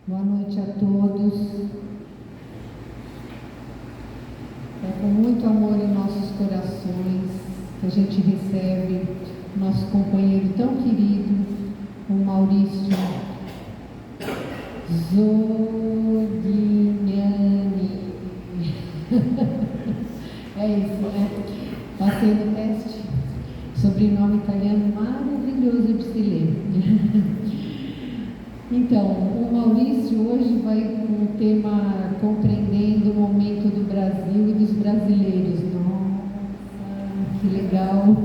Boa noite a todos. É com muito amor em nossos corações que a gente recebe nosso companheiro tão querido, o Maurício Zodignani. É isso, né? Passei no teste. Sobrenome italiano maravilhoso de se ler. Então, o Maurício hoje vai com o tema Compreendendo o Momento do Brasil e dos Brasileiros. Nossa, que legal!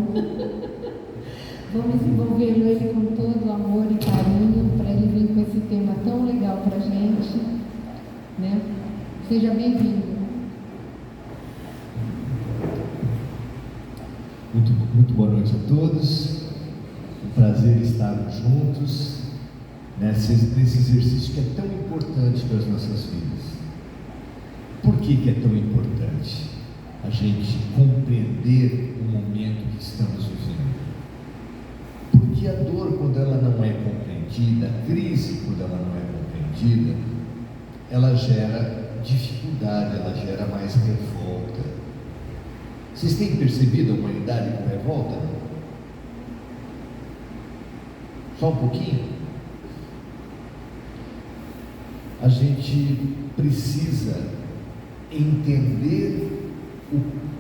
Vamos envolvê-lo ele com todo o amor e carinho para ele vir com esse tema tão legal para a gente, né? Seja bem-vindo. Muito boa noite a todos. Um prazer estarmos juntos nesse exercício que é tão importante para as nossas vidas. Por que é tão importante a gente compreender o momento que estamos vivendo? Porque a dor, quando ela não é compreendida, a crise, quando ela não é compreendida, ela gera dificuldade, ela gera mais revolta. Vocês têm percebido a humanidade com revolta? Só um pouquinho? A gente precisa entender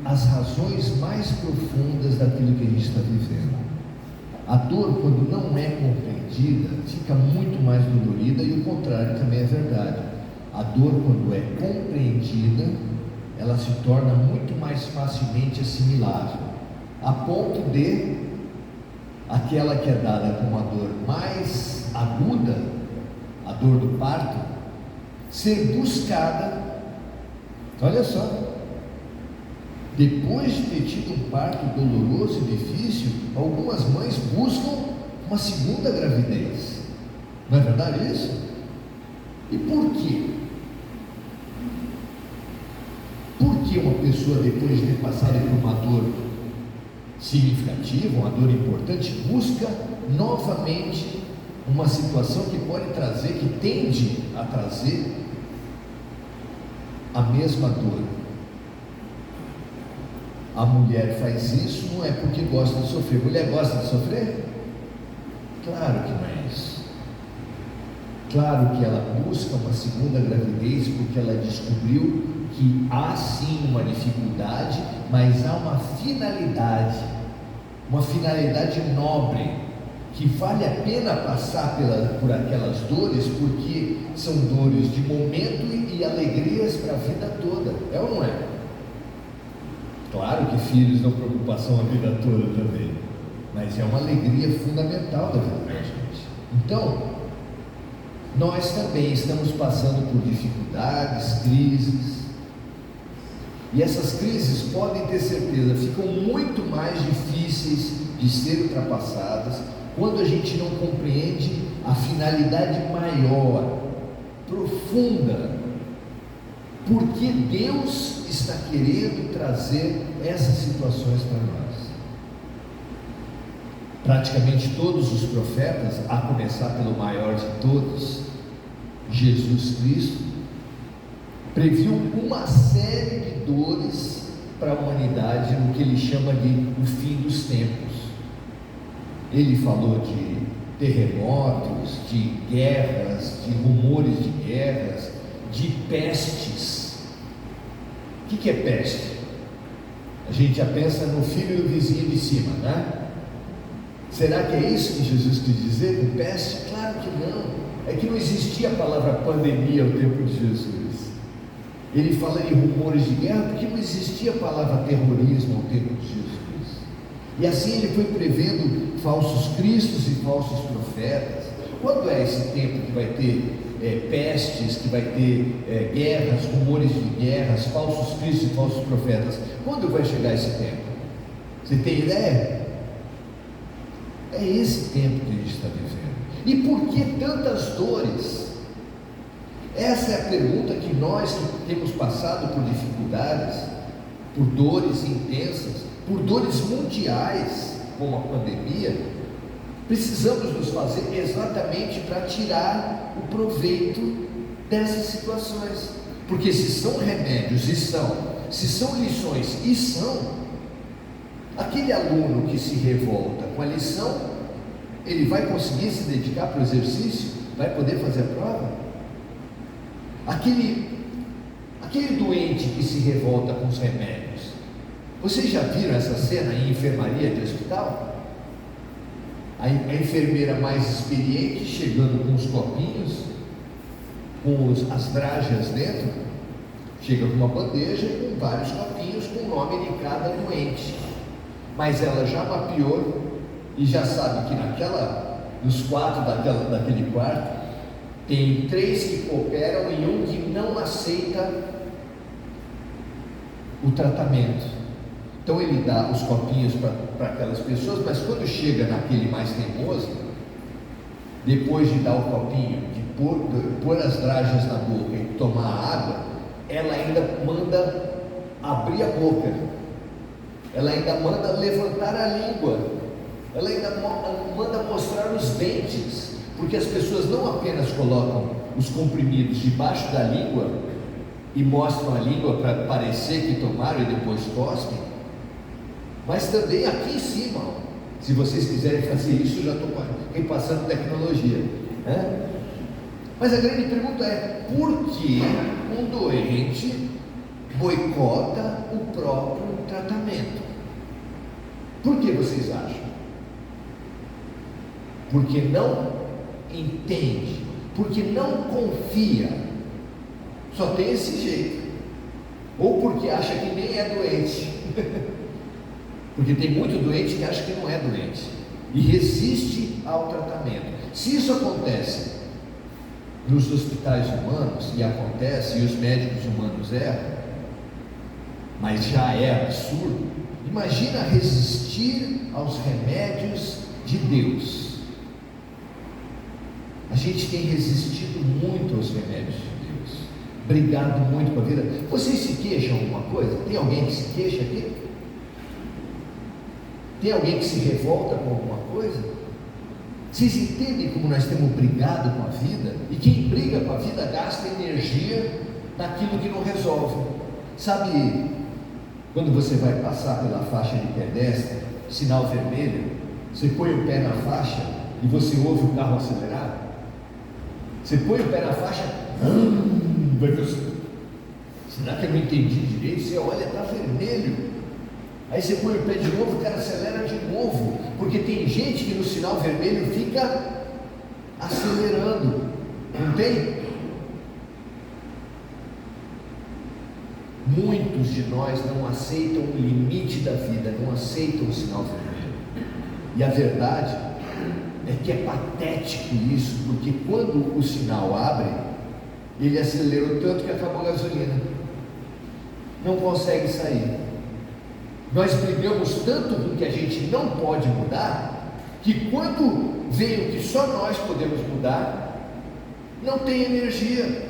as razões mais profundas daquilo que a gente está vivendo. A dor, quando não é compreendida, fica muito mais dolorida, e o contrário também é verdade. A dor, quando é compreendida, ela se torna muito mais facilmente assimilável, a ponto de aquela que é dada como a dor mais aguda, a dor do parto, ser buscada. Olha só, depois de ter tido um parto doloroso e difícil, algumas mães buscam uma segunda gravidez. Não é verdade isso? E por quê? Por que uma pessoa, depois de ter passado por uma dor significativa, uma dor importante, busca novamente uma situação que pode trazer, que tende a trazer a mesma dor? A mulher faz isso não é porque gosta de sofrer. Mulher gosta de sofrer? Claro que não é isso. Claro que ela busca uma segunda gravidez porque ela descobriu que há sim uma dificuldade, mas há uma finalidade nobre, que vale a pena passar por aquelas dores, porque são dores de momento e alegrias para a vida toda. É ou não é? Claro que filhos dão preocupação a vida toda também, mas é uma alegria fundamental da vida da gente. Então, nós também estamos passando por dificuldades, crises, e essas crises, podem ter certeza, ficam muito mais difíceis de ser ultrapassadas quando a gente não compreende a finalidade maior, profunda, porque Deus está querendo trazer essas situações para nós. Praticamente todos os profetas, a começar pelo maior de todos, Jesus Cristo, previu uma série de dores para a humanidade no que ele chama de o fim dos tempos. Ele falou de terremotos, de guerras, de rumores de guerras, de pestes. O que é peste? A gente já pensa no filho e o vizinho de cima, né? Será que é isso que Jesus quis dizer com peste? Claro que não. É que não existia a palavra pandemia ao tempo de Jesus. Ele fala de rumores de guerra porque não existia a palavra terrorismo ao tempo de Jesus. E assim ele foi prevendo falsos cristos e falsos profetas. Quando é esse tempo que vai ter pestes, que vai ter guerras, rumores de guerras, falsos cristos e falsos profetas? Quando vai chegar esse tempo? Você tem ideia? É esse tempo que a gente está vivendo. E por que tantas dores? Essa é a pergunta que nós que temos passado por dificuldades, por dores intensas, por dores mundiais, como a pandemia, precisamos nos fazer exatamente para tirar o proveito dessas situações. Porque se são remédios e são, se são lições e são, aquele aluno que se revolta com a lição, ele vai conseguir se dedicar para o exercício? Vai poder fazer a prova? Aquele doente que se revolta com os remédios, vocês já viram essa cena em enfermaria de hospital? A enfermeira mais experiente chegando com os copinhos, com as dragas dentro, chega com uma bandeja com vários copinhos com o nome de cada doente, mas ela já mapeou e já sabe que nos 4 daquele quarto, tem 3 que cooperam e um que não aceita o tratamento. Então ele dá os copinhos para aquelas pessoas, mas quando chega naquele mais teimoso, depois de dar o copinho, de pôr as dragas na boca e tomar a água, ela ainda manda abrir a boca, ela ainda manda levantar a língua, ela ainda manda mostrar os dentes, porque as pessoas não apenas colocam os comprimidos debaixo da língua e mostram a língua para parecer que tomaram e depois cospem, mas também aqui em cima. Se vocês quiserem fazer isso, eu já estou repassando tecnologia, né? Mas a grande pergunta é: por que um doente boicota o próprio tratamento? Por que vocês acham? Porque não entende, porque não confia, só tem esse jeito, ou porque acha que nem é doente, porque tem muito doente que acha que não é doente e resiste ao tratamento. Se isso acontece nos hospitais humanos, e acontece, e os médicos humanos erram, mas já é absurdo, imagina resistir aos remédios de Deus. A gente tem resistido muito aos remédios de Deus, brigado muito com a vida. Vocês se queixam alguma coisa? Tem alguém que se queixa aqui? Tem alguém que se revolta com alguma coisa? Vocês entendem como nós temos brigado com a vida? E quem briga com a vida gasta energia naquilo que não resolve. Sabe, quando você vai passar pela faixa de pedestre, sinal vermelho, você põe o pé na faixa e você ouve o carro acelerar? Você põe o pé na faixa, será que eu não entendi direito? Você olha, está vermelho. Aí você põe o pé de novo, o cara acelera de novo, porque tem gente que no sinal vermelho fica acelerando, não tem? Muitos de nós não aceitam o limite da vida, não aceitam o sinal vermelho, e a verdade é que é patético isso, porque quando o sinal abre, ele acelerou tanto que acabou a gasolina, não consegue sair. Nós brigamos tanto com o que a gente não pode mudar, que quando vem o que só nós podemos mudar, não tem energia.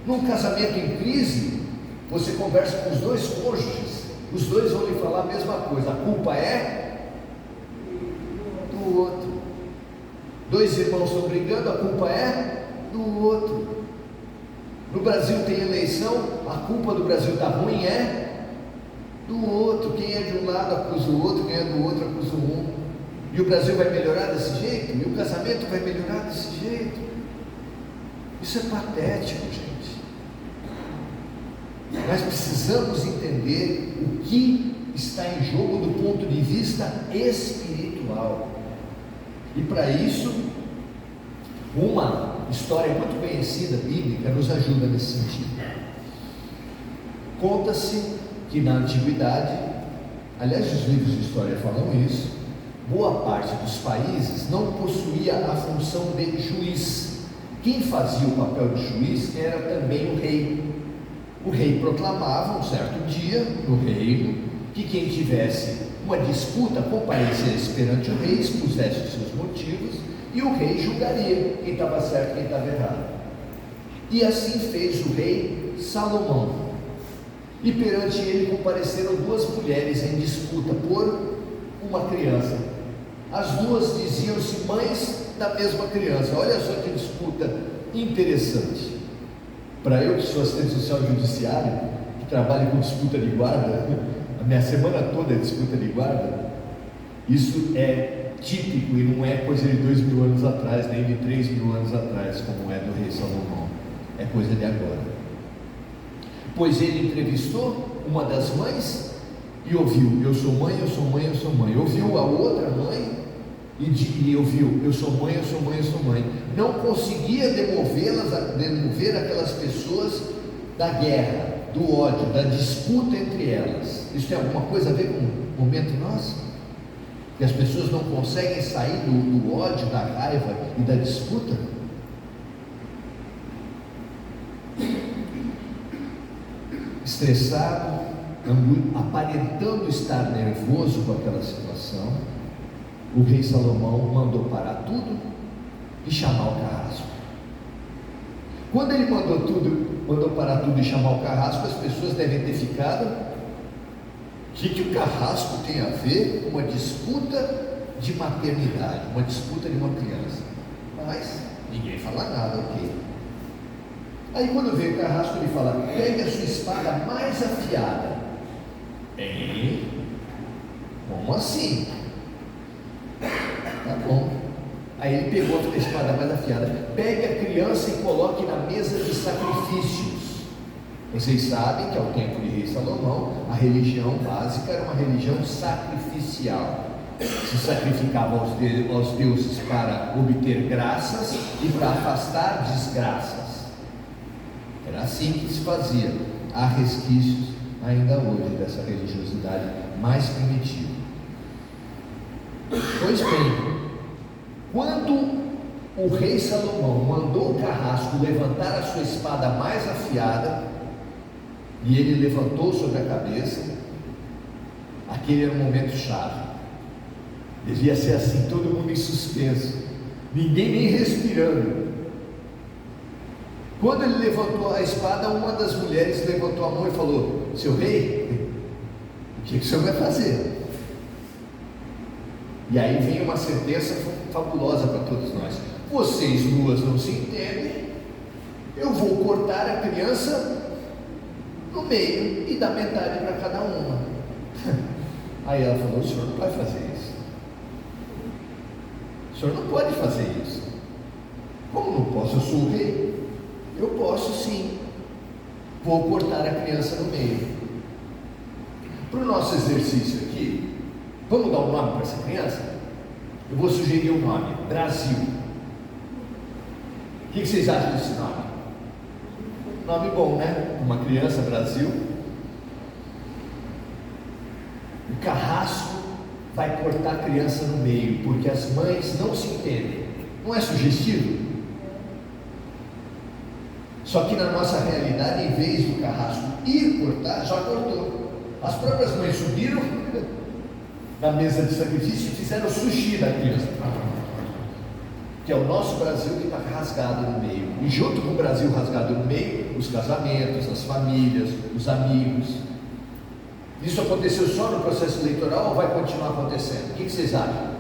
Num casamento em crise, você conversa com os dois cônjuges, os dois vão lhe falar a mesma coisa: a culpa é do outro. Dois irmãos estão brigando, a culpa é do outro. No Brasil tem eleição, a culpa do Brasil está ruim é do outro. Quem é de um lado acusa o outro, quem é do outro acusa um. E o Brasil vai melhorar desse jeito? E o casamento vai melhorar desse jeito? Isso é patético, gente. Nós precisamos entender o que está em jogo do ponto de vista espiritual. E para isso, uma história muito conhecida, bíblica, nos ajuda nesse sentido. Conta-se que na antiguidade, aliás, os livros de história falam isso, boa parte dos países não possuía a função de juiz. Quem fazia o papel de juiz era também o rei. O rei proclamava um certo dia no reino que quem tivesse uma disputa comparecesse perante o rei, expusesse os seus motivos, e o rei julgaria quem estava certo e quem estava errado. E assim fez o rei Salomão. E perante ele compareceram duas mulheres em disputa por uma criança. As duas diziam-se mães da mesma criança. Olha só que disputa interessante. Para eu que sou assistente social judiciário, que trabalho com disputa de guarda, a minha semana toda é disputa de guarda, isso é típico e não é coisa de 2.000 anos atrás, nem de 3.000 anos atrás, como é do rei Salomão, é coisa de agora. Pois ele entrevistou uma das mães e ouviu: eu sou mãe, eu sou mãe, eu sou mãe. Ouviu a outra mãe e ouviu: eu sou mãe, eu sou mãe, eu sou mãe. Não conseguia demover aquelas pessoas da guerra, do ódio, da disputa entre elas. Isso tem alguma coisa a ver com o momento nosso? Que as pessoas não conseguem sair do ódio, da raiva e da disputa? Estressado, aparentando estar nervoso com aquela situação, o rei Salomão mandou parar tudo e chamar o carrasco. Quando ele mandou parar tudo e chamar o carrasco, as pessoas devem ter ficado: o que o carrasco tem a ver com uma disputa de maternidade, uma disputa de uma criança? Mas ninguém fala nada, ok? Aí quando veio o carrasco, ele fala: pegue a sua espada mais afiada. Hein? Como assim? Tá bom. Aí ele pegou a espada mais afiada. Pegue a criança e coloque na mesa de sacrifícios. Vocês sabem que ao tempo de rei Salomão, a religião básica era uma religião sacrificial. Se sacrificava aos deuses para obter graças e para afastar desgraças. Era assim que se fazia. Há resquícios ainda hoje dessa religiosidade mais primitiva. Pois bem, quando o rei Salomão mandou o carrasco levantar a sua espada mais afiada, e ele levantou sobre a cabeça, aquele era um momento chave. Devia ser assim, todo mundo em suspenso, ninguém nem respirando. Quando ele levantou a espada, uma das mulheres levantou a mão e falou: seu rei, o que o senhor vai fazer? E aí vem uma sentença fabulosa para todos nós: vocês duas não se entendem, eu vou cortar a criança no meio e dar metade para cada uma. Aí ela falou: o senhor não vai fazer isso, o senhor não pode fazer isso. Como não posso? Eu sou o rei. Eu posso sim, vou cortar a criança no meio. Para o nosso exercício aqui, vamos dar um nome para essa criança? Eu vou sugerir um nome: Brasil. O que vocês acham desse nome? Nome bom, né? Uma criança, Brasil. O carrasco vai cortar a criança no meio, porque as mães não se entendem. Não é sugestivo? Só que na nossa realidade, em vez do carrasco ir cortar, já cortou. As próprias mães subiram na mesa de sacrifício e fizeram sushi da criança, que é o nosso Brasil que está rasgado no meio. E junto com o Brasil rasgado no meio, os casamentos, as famílias, os amigos. Isso aconteceu só no processo eleitoral ou vai continuar acontecendo? O que vocês acham?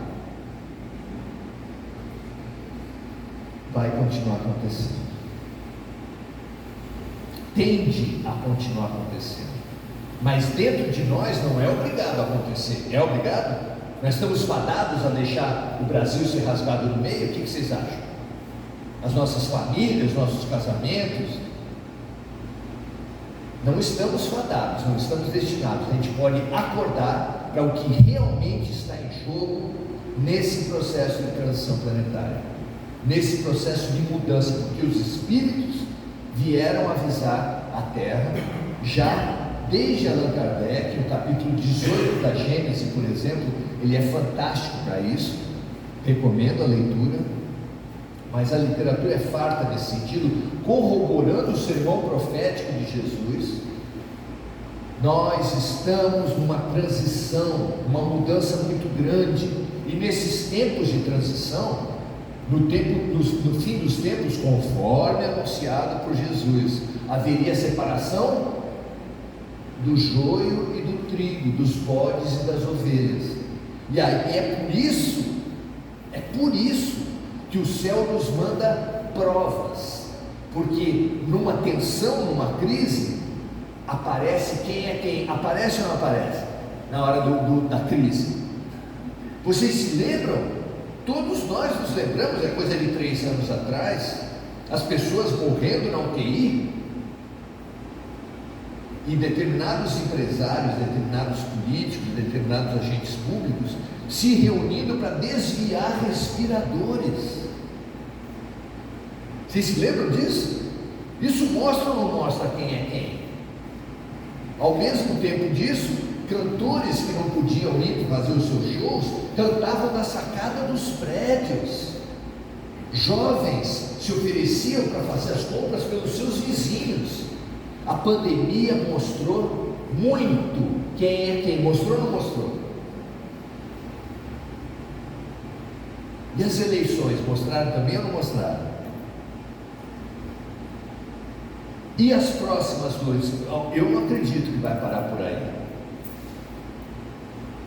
Vai continuar acontecendo. Tende a continuar acontecendo, mas dentro de nós não é obrigado a acontecer. É obrigado? Nós estamos fadados a deixar o Brasil ser rasgado no meio? O que vocês acham? As nossas famílias, nossos casamentos? Não estamos fadados, não estamos destinados. A gente pode acordar para o que realmente está em jogo nesse processo de transição planetária, nesse processo de mudança, porque os espíritos vieram avisar a Terra já desde Allan Kardec. O capítulo 18 da Gênese, por exemplo, ele é fantástico para isso, recomendo a leitura. Mas a literatura é farta nesse sentido, corroborando o sermão profético de Jesus. Nós estamos numa transição, uma mudança muito grande, e nesses tempos de transição, no fim dos tempos, conforme anunciado por Jesus, haveria separação do joio e do trigo, dos bodes e das ovelhas. E aí é por isso que o céu nos manda provas, Porque numa tensão, numa crise, aparece quem é quem. Aparece ou não aparece? Na hora da crise. Vocês se lembram? Todos nós nos lembramos, é coisa de 3 anos atrás, as pessoas morrendo na UTI, e determinados empresários, determinados políticos, determinados agentes públicos se reunindo para desviar respiradores. Vocês se lembram disso? Isso mostra ou não mostra quem é quem? Ao mesmo tempo disso, cantores que não podiam ir fazer os seus shows cantavam na sacada dos prédios. Jovens se ofereciam para fazer as compras pelos seus vizinhos. A pandemia mostrou muito quem é quem. Mostrou ou não mostrou? E as eleições mostraram também ou não mostraram? E as próximas dores? Eu não acredito que vai parar por aí.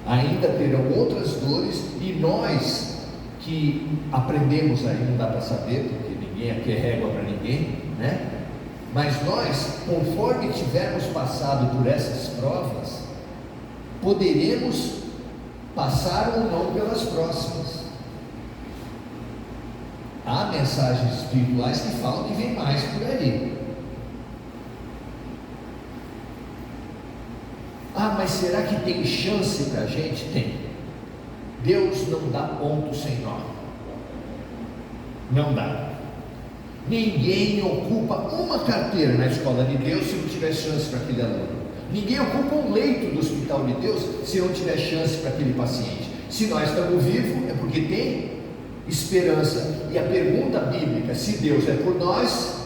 Ainda terão outras dores, e nós que aprendemos aí, não dá para saber, porque ninguém aqui é régua para ninguém, né? Mas nós, conforme tivermos passado por essas provas, poderemos passar ou não pelas próximas. Há mensagens espirituais que falam que vem mais por aí. Ah, mas será que tem chance para a gente? Tem. Deus não dá ponto sem nó. Não dá. Ninguém ocupa uma carteira na escola de Deus se não tiver chance para aquele aluno. Ninguém ocupa um leito do hospital de Deus se não tiver chance para aquele paciente. Se nós estamos vivos, é porque tem esperança. E a pergunta bíblica: se Deus é por nós,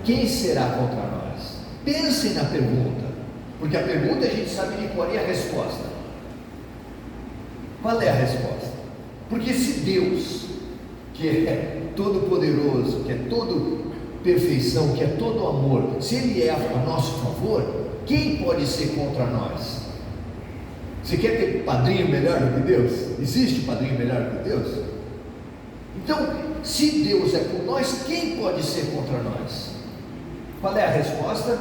quem será contra nós? Pensem na pergunta, porque a pergunta a gente sabe de qual é a resposta. Qual é a resposta? Porque se Deus, que é todo poderoso, que é todo perfeição, que é todo amor, se Ele é a nosso favor, quem pode ser contra nós? Você quer ter padrinho melhor do que Deus? Existe padrinho melhor do que Deus? Então, se Deus é por nós, quem pode ser contra nós? Qual é a resposta?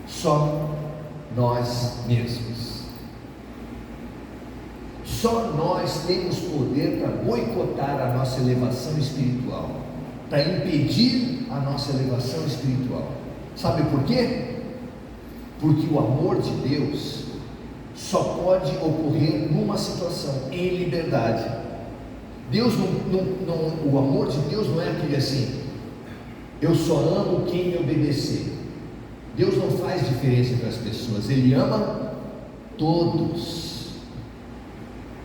Só nós mesmos. Só nós temos poder para boicotar a nossa elevação espiritual, para impedir a nossa elevação espiritual. Sabe por quê? Porque o amor de Deus só pode ocorrer numa situação, em liberdade. Deus o amor de Deus não é aquele assim: eu só amo quem me obedecer. Deus não faz diferença entre as pessoas, Ele ama todos.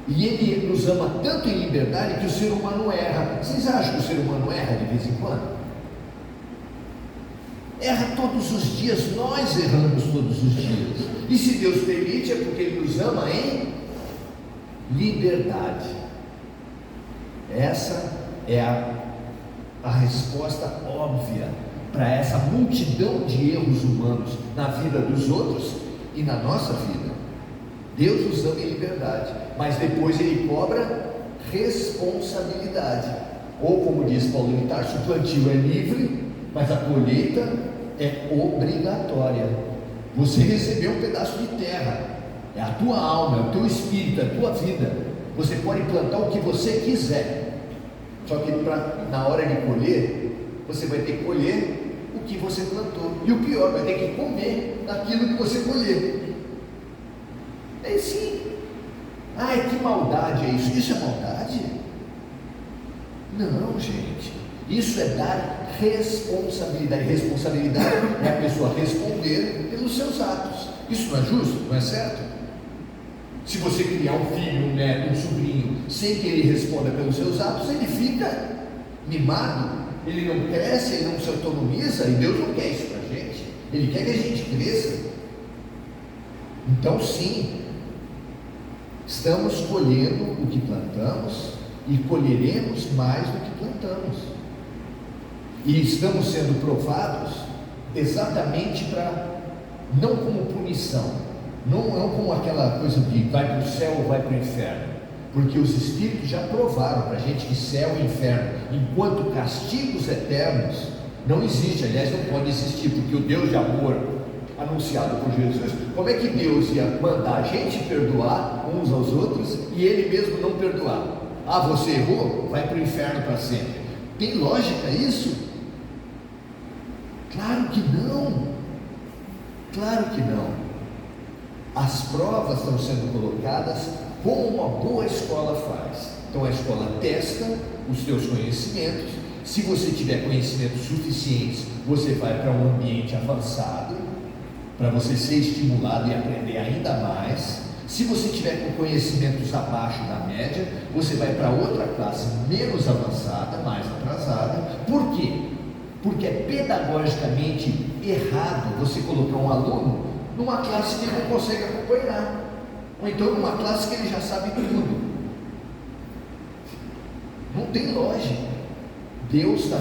E Ele nos ama tanto em liberdade que o ser humano erra. Vocês acham que o ser humano erra de vez em quando? Erra todos os dias, nós erramos todos os dias. E se Deus permite, é porque Ele nos ama em liberdade. Essa é a resposta óbvia para essa multidão de erros humanos na vida dos outros e na nossa vida. Deus nos ama em liberdade, mas depois Ele cobra responsabilidade. Ou como diz Paulo de Tarso, o plantio é livre, mas a colheita é obrigatória. Você recebeu um pedaço de terra, é a tua alma, é o teu espírito, é a tua vida. Você pode plantar o que você quiser, só que na hora de colher, você vai ter que colher o que você plantou, e o pior, vai ter que comer daquilo que você colher. É assim. Ai, que maldade é isso? Isso é maldade? Não, gente. Isso é dar responsabilidade. Responsabilidade é a pessoa responder pelos seus atos. Isso não é justo? Não é certo? Se você criar um filho, um neto, um sobrinho, sem que ele responda pelos seus atos, ele fica mimado, ele não cresce, ele não se autonomiza, e Deus não quer isso para a gente. Ele quer que a gente cresça. Então, sim, estamos colhendo o que plantamos e colheremos mais do que plantamos. E estamos sendo provados exatamente para, não como punição, não como aquela coisa de vai para o céu ou vai para o inferno, porque os Espíritos já provaram para a gente que céu e inferno, enquanto castigos eternos, não existe. Aliás, não pode existir, porque o Deus de amor anunciado por Jesus, como é que Deus ia mandar a gente perdoar uns aos outros e Ele mesmo não perdoar? Ah, você errou? Vai para o inferno para sempre. Tem lógica isso? Claro que não. Claro que não. As provas estão sendo colocadas como uma boa escola faz. Então a escola testa os teus conhecimentos. Se você tiver conhecimentos suficientes, você vai para um ambiente avançado, para você ser estimulado e aprender ainda mais. Se você tiver com conhecimentos abaixo da média, você vai para outra classe menos avançada, mais atrasada. Por quê? Porque é pedagogicamente errado você colocar um aluno numa classe que ele não consegue acompanhar, ou então numa classe que ele já sabe tudo. Não tem lógica. Deus está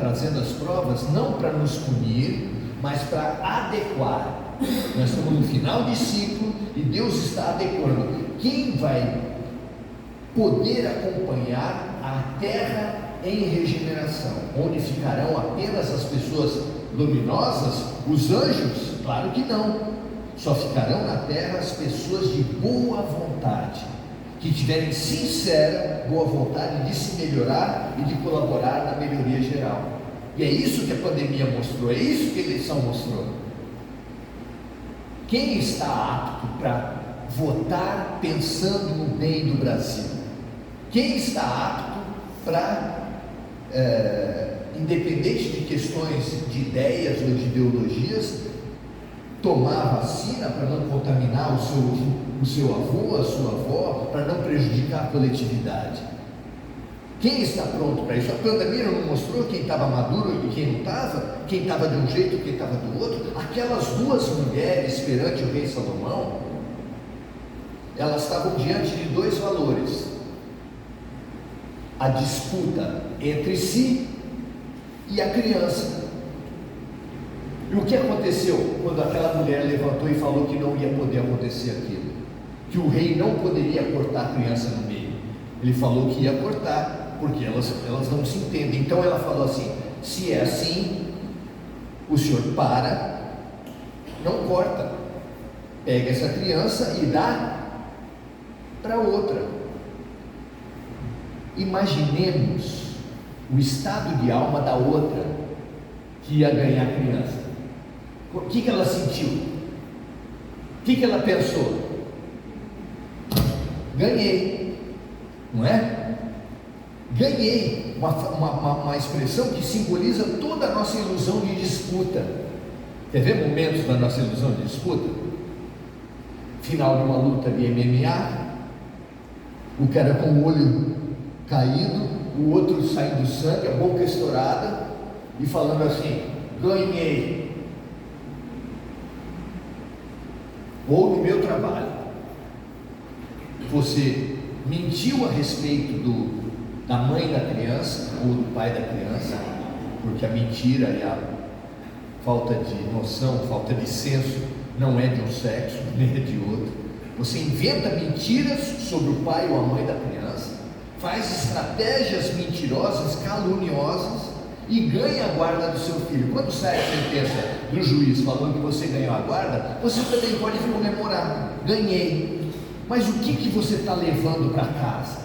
trazendo as provas não para nos punir, mas para adequar. Nós estamos no final de ciclo e Deus está adequando. Quem vai poder acompanhar a terra em regeneração, onde ficarão apenas as pessoas luminosas, os anjos? Claro que não. Só ficarão na terra as pessoas de boa vontade, que tiverem sincera boa vontade de se melhorar e de colaborar na melhoria geral. E é isso que a pandemia mostrou, é isso que a eleição mostrou. Quem está apto para votar pensando no bem do Brasil? Quem está apto para, independente de questões de ideias ou de ideologias, tomar a vacina para não contaminar o seu avô, a sua avó, para não prejudicar a coletividade? Quem está pronto para isso? A pandemia não mostrou quem estava maduro e quem não estava, quem estava de um jeito e quem estava do outro. Aquelas duas mulheres perante o rei Salomão, elas estavam diante de dois valores: a disputa entre si e a criança. E o que aconteceu quando aquela mulher levantou e falou que não ia poder acontecer aquilo? Que o rei não poderia cortar a criança no meio. Ele falou que ia cortar, porque elas não se entendem. Então ela falou assim: se é assim, o senhor para, não corta, pega essa criança e dá para outra. Imaginemos o estado de alma da outra que ia ganhar a criança. O que ela sentiu? O que ela pensou? Ganhei, não é? Ganhei, uma expressão que simboliza toda a nossa ilusão de disputa. Quer ver momentos da nossa ilusão de disputa? Final de uma luta de MMA, o cara com o olho caído, o outro saindo sangue, a boca estourada, e falando assim: ganhei. Ou no meu trabalho, você mentiu a respeito da mãe da criança ou do pai da criança, porque a mentira e a falta de noção, falta de senso não é de um sexo, nem é de outro. Você inventa mentiras sobre o pai ou a mãe da criança, faz estratégias mentirosas, caluniosas, e ganha a guarda do seu filho. Quando sai a sentença do juiz falando que você ganhou a guarda, você também pode comemorar: ganhei. Mas o que você está levando para casa?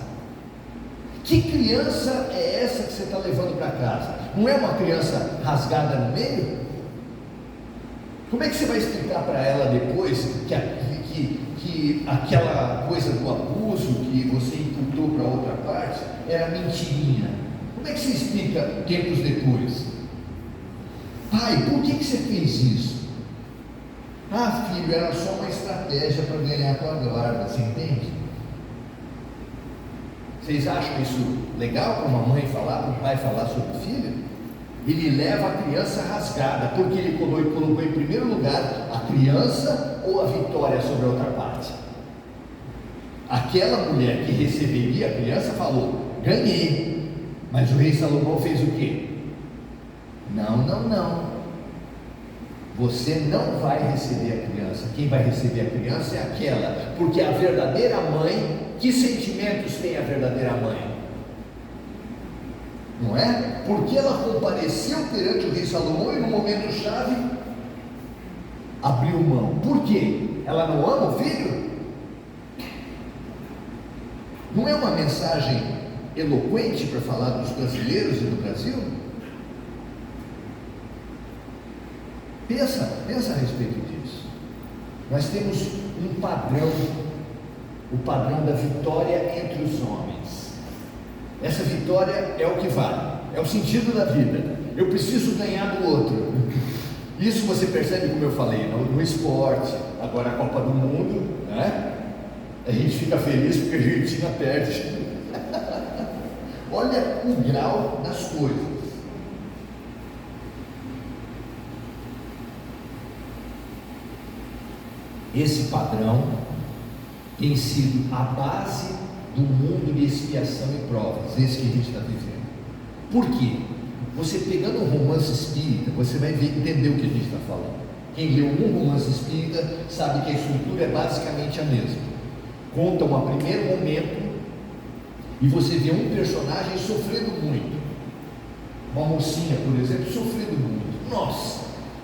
Que criança é essa que você está levando para casa? Não é uma criança rasgada no meio? Como é que você vai explicar para ela depois que aquela coisa do abuso que você imputou para outra parte era mentirinha? Como é que você explica tempos depois? Pai, por que você fez isso? Ah, filho, era só uma estratégia para ganhar a tua guarda, você entende? Vocês acham isso legal para uma mãe falar, para um pai falar sobre o filho? Ele leva a criança rasgada, porque ele colocou em primeiro lugar a criança ou a vitória sobre a outra parte. Aquela mulher que receberia a criança falou: ganhei. Mas o rei Salomão fez o quê? Não. Você não vai receber a criança. Quem vai receber a criança é aquela, porque a verdadeira mãe, que sentimentos tem a verdadeira mãe? Não é? Porque ela compareceu perante o rei Salomão e no momento chave abriu mão. Por quê? Ela não ama o filho? Não é uma mensagem eloquente para falar dos brasileiros e do Brasil? Pensa a respeito disso. Nós temos um padrão, o padrão da vitória entre os homens. Essa vitória é o que vale, é o sentido da vida. Eu preciso ganhar do outro. Isso você percebe, como eu falei, no esporte, agora a Copa do Mundo, né? A gente fica feliz porque a Argentina perde. Olha o grau das coisas. Esse padrão tem sido a base do mundo de expiação e provas, esse que a gente está vivendo. Por quê? Você pegando um romance espírita, você vai entender o que a gente está falando. Quem leu um romance espírita sabe que a estrutura é basicamente a mesma. Contam a primeiro momento e você vê um personagem sofrendo muito. Uma mocinha, por exemplo, sofrendo muito. Nossa,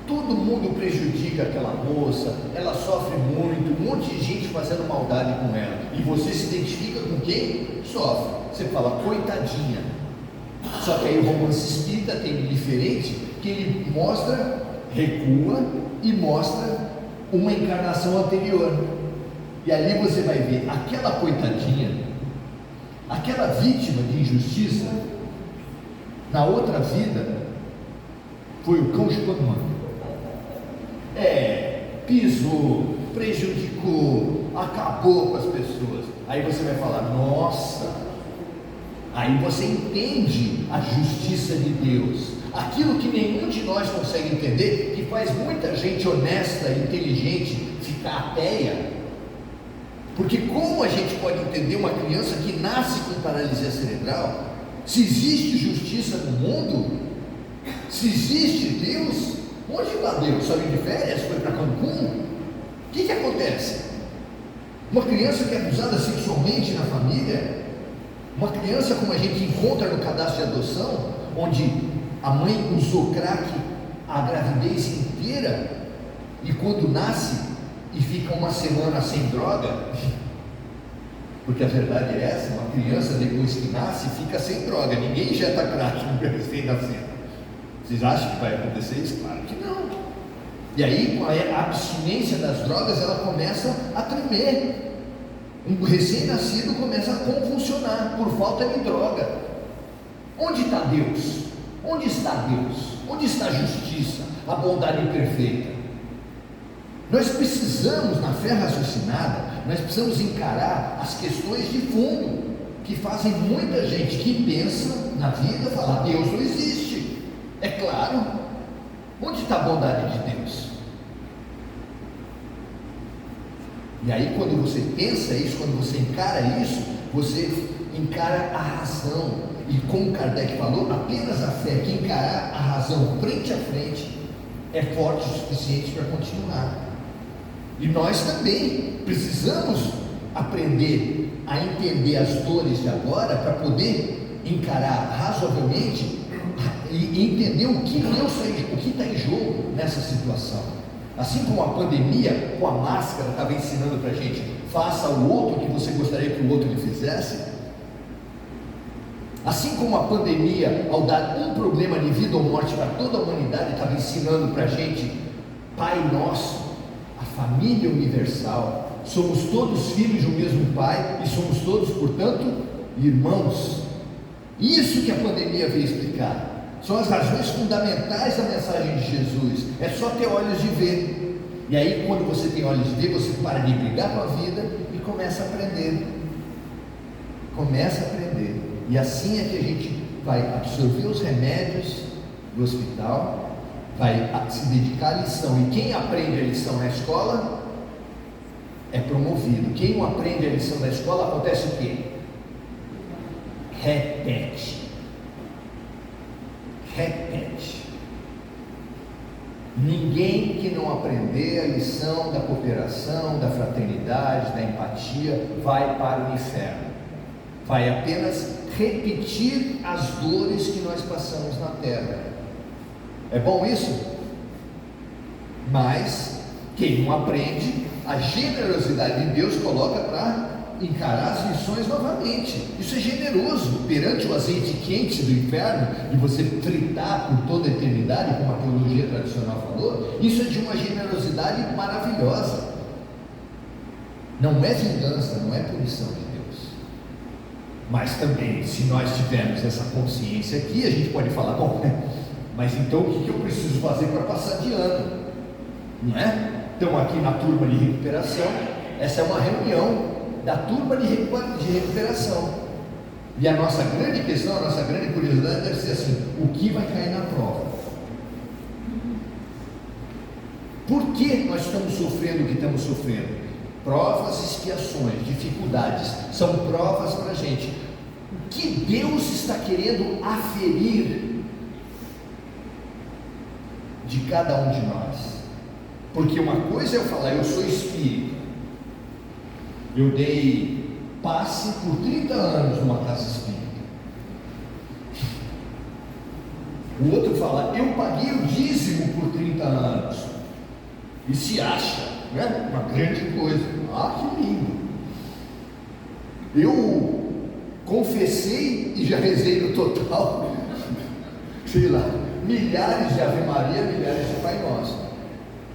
todo mundo prejudica aquela moça, ela sofre muito, um monte de gente fazendo maldade com ela. E você se identifica com quem sofre. Você fala, coitadinha. Só que aí o romance espírita tem um diferente, que ele mostra, recua e mostra uma encarnação anterior. E ali você vai ver aquela coitadinha, aquela vítima de injustiça, na outra vida, foi o cão chupando manga. Pisou, prejudicou, acabou com as pessoas. Aí você vai falar, nossa, aí você entende a justiça de Deus, aquilo que nenhum de nós consegue entender, que faz muita gente honesta e inteligente ficar ateia. Porque como a gente pode entender uma criança que nasce com paralisia cerebral? Se existe justiça no mundo, se existe Deus, onde está Deus? Saiu de férias? Foi para Cancún? O que acontece? Uma criança que é abusada sexualmente na família, uma criança como a gente encontra no cadastro de adoção, onde a mãe usou crack a gravidez inteira, e quando nasce e fica uma semana sem droga, porque a verdade é essa, uma criança depois que nasce fica sem droga, ninguém injeta crack no recém-nascido. Vocês acham que vai acontecer isso? Claro que não. E aí, com a abstinência das drogas, ela começa a tremer. Um recém-nascido começa a convulsionar por falta de droga. Onde está Deus? Onde está Deus? Onde está a justiça, a bondade perfeita? Nós precisamos, na fé raciocinada, nós precisamos encarar as questões de fundo, que fazem muita gente que pensa na vida falar, Deus não existe. É claro. Onde está a bondade de Deus? E aí quando você pensa isso, quando você encara isso, você encara a razão. E como Kardec falou, apenas a fé que encarar a razão frente a frente é forte o suficiente para continuar. E nós também precisamos aprender a entender as dores de agora para poder encarar razoavelmente e entender o que está em jogo nessa situação. Assim como a pandemia, com a máscara, estava ensinando para a gente, faça o outro que você gostaria que o outro lhe fizesse. Assim como a pandemia, ao dar um problema de vida ou morte para toda a humanidade, estava ensinando para a gente, Pai Nosso, a família universal, somos todos filhos de um mesmo Pai e somos todos, portanto, irmãos. Isso que a pandemia veio explicar. São as razões fundamentais da mensagem de Jesus. É só ter olhos de ver. E aí, quando você tem olhos de ver, você para de brigar com a vida e começa a aprender. Começa a aprender. E assim é que a gente vai absorver os remédios do hospital, vai se dedicar à lição. E quem aprende a lição na escola é promovido. Quem não aprende a lição na escola, acontece o quê? Repete. Ninguém que não aprender a lição da cooperação, da fraternidade, da empatia, vai para o inferno. Vai apenas repetir as dores que nós passamos na terra. É bom isso? Mas quem não aprende, a generosidade de Deus coloca para encarar as lições novamente. Isso é generoso. Perante o azeite quente do inferno, e você fritar por toda a eternidade, como a teologia tradicional falou, isso é de uma generosidade maravilhosa. Não é vingança, não é punição de Deus. Mas também, se nós tivermos essa consciência aqui, a gente pode falar, bom, mas então o que eu preciso fazer para passar de ano? Não é? Estamos aqui na turma de recuperação. Essa é uma reunião da turma de recuperação, e a nossa grande questão, a nossa grande curiosidade deve ser assim: o que vai cair na prova? Por que nós estamos sofrendo o que estamos sofrendo? Provas, expiações, dificuldades, são provas para a gente. O que Deus está querendo aferir de cada um de nós? Porque uma coisa é eu falar, eu sou espírita, eu dei passe por 30 anos numa casa espírita. O outro fala, eu paguei o dízimo por 30 anos. E se acha, né? Uma grande coisa. Ah, que lindo. Eu confessei e já rezei no total, sei lá, milhares de Ave Maria, milhares de Pai Nosso.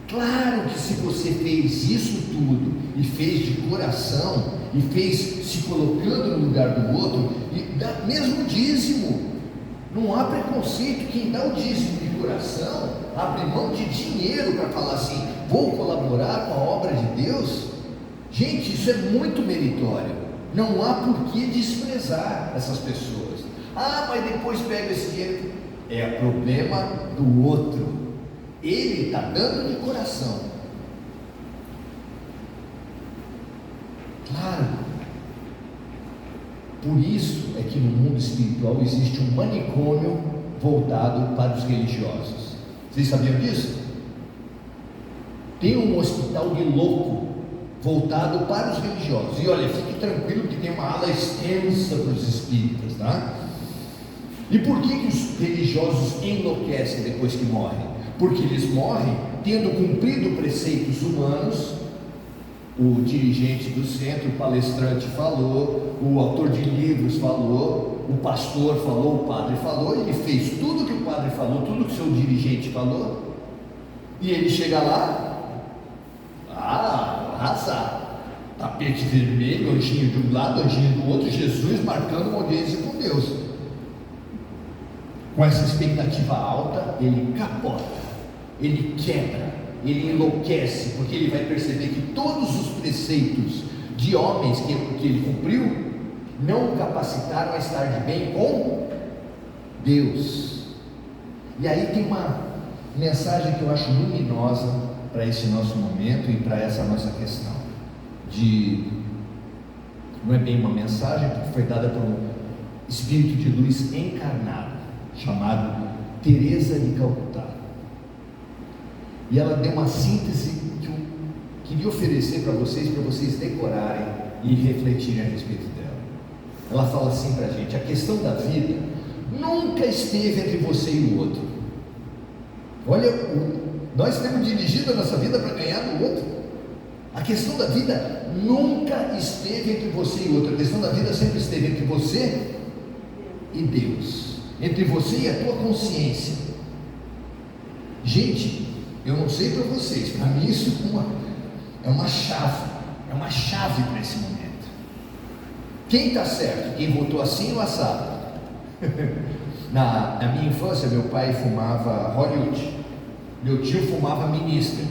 Claro que se você fez isso tudo, e fez de coração, e fez se colocando no lugar do outro, e dá mesmo dízimo, não há preconceito. Quem dá o dízimo de coração, abre mão de dinheiro para falar assim, vou colaborar com a obra de Deus. Gente, isso é muito meritório, não há por que desprezar essas pessoas. Ah, mas depois pega esse dinheiro. É problema do outro. Ele está dando de coração. Claro. Por isso é que no mundo espiritual existe um manicômio voltado para os religiosos. Vocês sabiam disso? Tem um hospital de louco voltado para os religiosos. E olha, fique tranquilo que tem uma ala extensa para os espíritas, tá? E por que os religiosos enlouquecem depois que morrem? Porque eles morrem tendo cumprido preceitos humanos. O dirigente do centro, o palestrante falou, o autor de livros falou, o pastor falou, o padre falou, ele fez tudo que o padre falou, tudo que o seu dirigente falou, e ele chega lá, arrasar, tapete vermelho, anjinho de um lado, anjinho do outro, Jesus marcando uma audiência com Deus. Com essa expectativa alta, ele capota, ele quebra, ele enlouquece, porque ele vai perceber que todos os preceitos de homens que ele cumpriu não o capacitaram a estar de bem com Deus. E aí tem uma mensagem que eu acho luminosa para esse nosso momento e para essa nossa questão não é bem uma mensagem, porque foi dada por um espírito de luz encarnado chamado Teresa de Calcutá, e ela deu uma síntese que eu queria oferecer para vocês decorarem e refletirem a respeito dela. Ela fala assim para a gente: a questão da vida nunca esteve entre você e o outro. Olha, nós temos dirigido a nossa vida para ganhar do outro. A questão da vida nunca esteve entre você e o outro. A questão da vida sempre esteve entre você e Deus, entre você e a tua consciência. Gente, eu não sei para vocês, para mim isso é uma chave para esse momento. Quem está certo? Quem votou assim ou assado? Na minha infância, meu pai fumava Hollywood, meu tio fumava Ministro,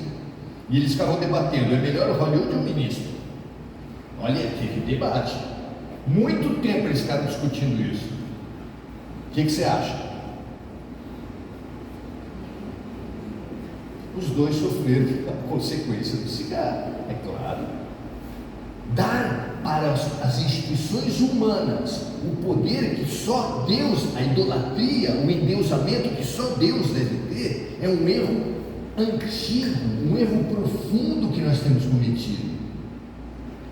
e eles ficavam debatendo, é melhor o Hollywood ou o Ministro? Olha, teve debate, muito tempo eles ficaram discutindo isso. O que você acha? Os dois sofreram a consequência do cigarro, é claro. Dar para as instituições humanas o poder que só Deus, a idolatria, o endeusamento que só Deus deve ter, é um erro antigo, um erro profundo que nós temos cometido.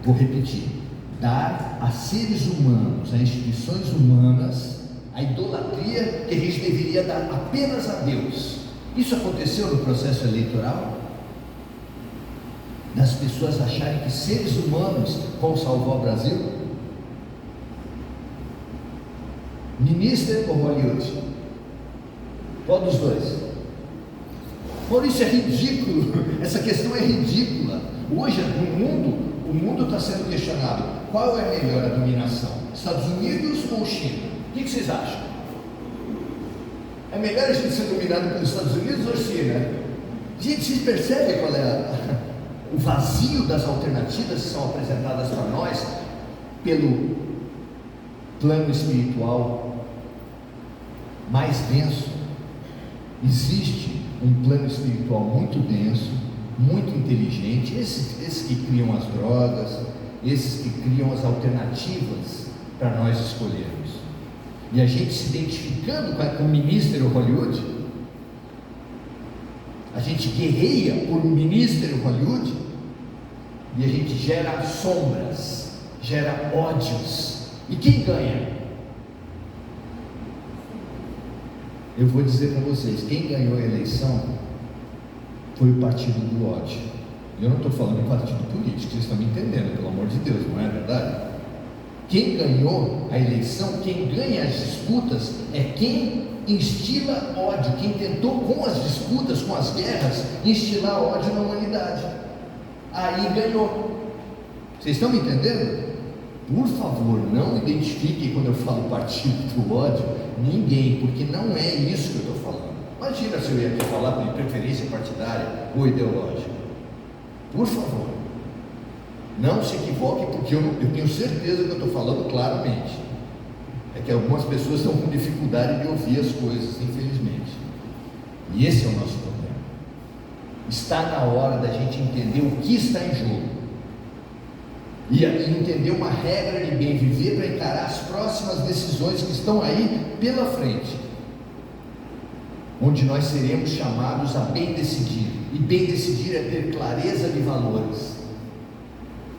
Vou repetir: dar a seres humanos, a instituições humanas, a idolatria que a gente deveria dar apenas a Deus. Isso aconteceu no processo eleitoral? Das pessoas acharem que seres humanos vão salvar o Brasil? Minister ou Hollywood? Qual dos dois? Maurício, é ridículo, essa questão é ridícula. Hoje o mundo está sendo questionado: qual é melhor a dominação, Estados Unidos ou China? O que vocês acham? É melhor a gente ser dominado pelos Estados Unidos ou China? Gente, vocês percebem qual é o vazio das alternativas que são apresentadas para nós pelo plano espiritual mais denso? Existe um plano espiritual muito denso, muito inteligente, esses que criam as drogas, esses que criam as alternativas para nós escolhermos. E a gente se identificando com o Ministério Hollywood, a gente guerreia por Ministério Hollywood, e a gente gera sombras, gera ódios. E quem ganha? Eu vou dizer para vocês: quem ganhou a eleição foi o partido do ódio. Eu não estou falando de partido político, vocês estão me entendendo, pelo amor de Deus, não é verdade? Quem ganhou a eleição, quem ganha as disputas, é quem instila ódio, quem tentou com as disputas, com as guerras, instilar ódio na humanidade. Aí ganhou. Vocês estão me entendendo? Por favor, não identifiquem quando eu falo partido do ódio ninguém, porque não é isso que eu estou falando. Imagina se eu ia aqui falar de preferência partidária ou ideológica. Por favor, não se equivoque, porque eu tenho certeza que eu estou falando claramente. É que algumas pessoas estão com dificuldade de ouvir as coisas, infelizmente. E esse é o nosso problema. Está na hora da gente entender o que está em jogo e entender uma regra de bem viver para encarar as próximas decisões que estão aí pela frente, onde nós seremos chamados a bem decidir. E bem decidir é ter clareza de valores,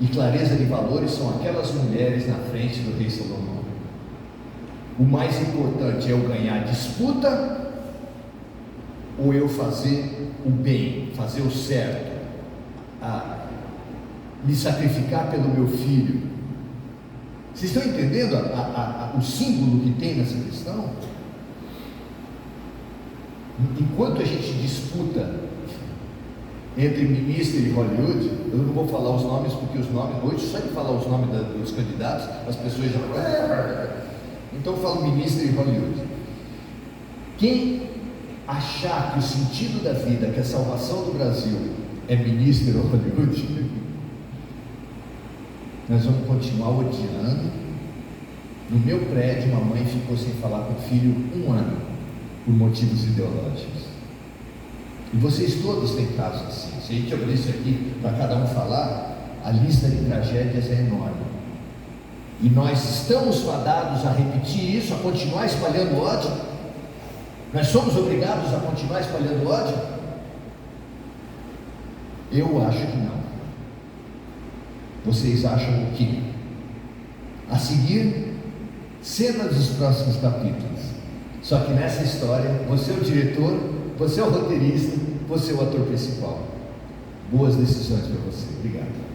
e clareza de valores são aquelas mulheres na frente do rei Salomão. O mais importante é eu ganhar a disputa, ou eu fazer o bem, fazer o certo, me sacrificar pelo meu filho. Vocês estão entendendo o símbolo que tem nessa questão? Enquanto a gente disputa entre Ministério e Hollywood, eu não vou falar os nomes, porque os nomes, hoje só de falar os nomes dos candidatos, as pessoas já... Então eu falo Ministério e Hollywood. Quem achar que o sentido da vida, que a salvação do Brasil é Ministério ou Hollywood, nós vamos continuar odiando. No meu prédio, uma mãe ficou sem falar com o filho 1 ano, por motivos ideológicos. E vocês todos têm casos assim. Se a gente abrisse aqui para cada um falar, a lista de tragédias é enorme. E nós estamos fadados a repetir isso, a continuar espalhando ódio? Nós somos obrigados a continuar espalhando ódio? Eu acho que não. Vocês acham o quê? A seguir, cenas dos próximos capítulos. Só que nessa história, você é o diretor, você é o roteirista, você é o ator principal. Boas decisões para você. Obrigado.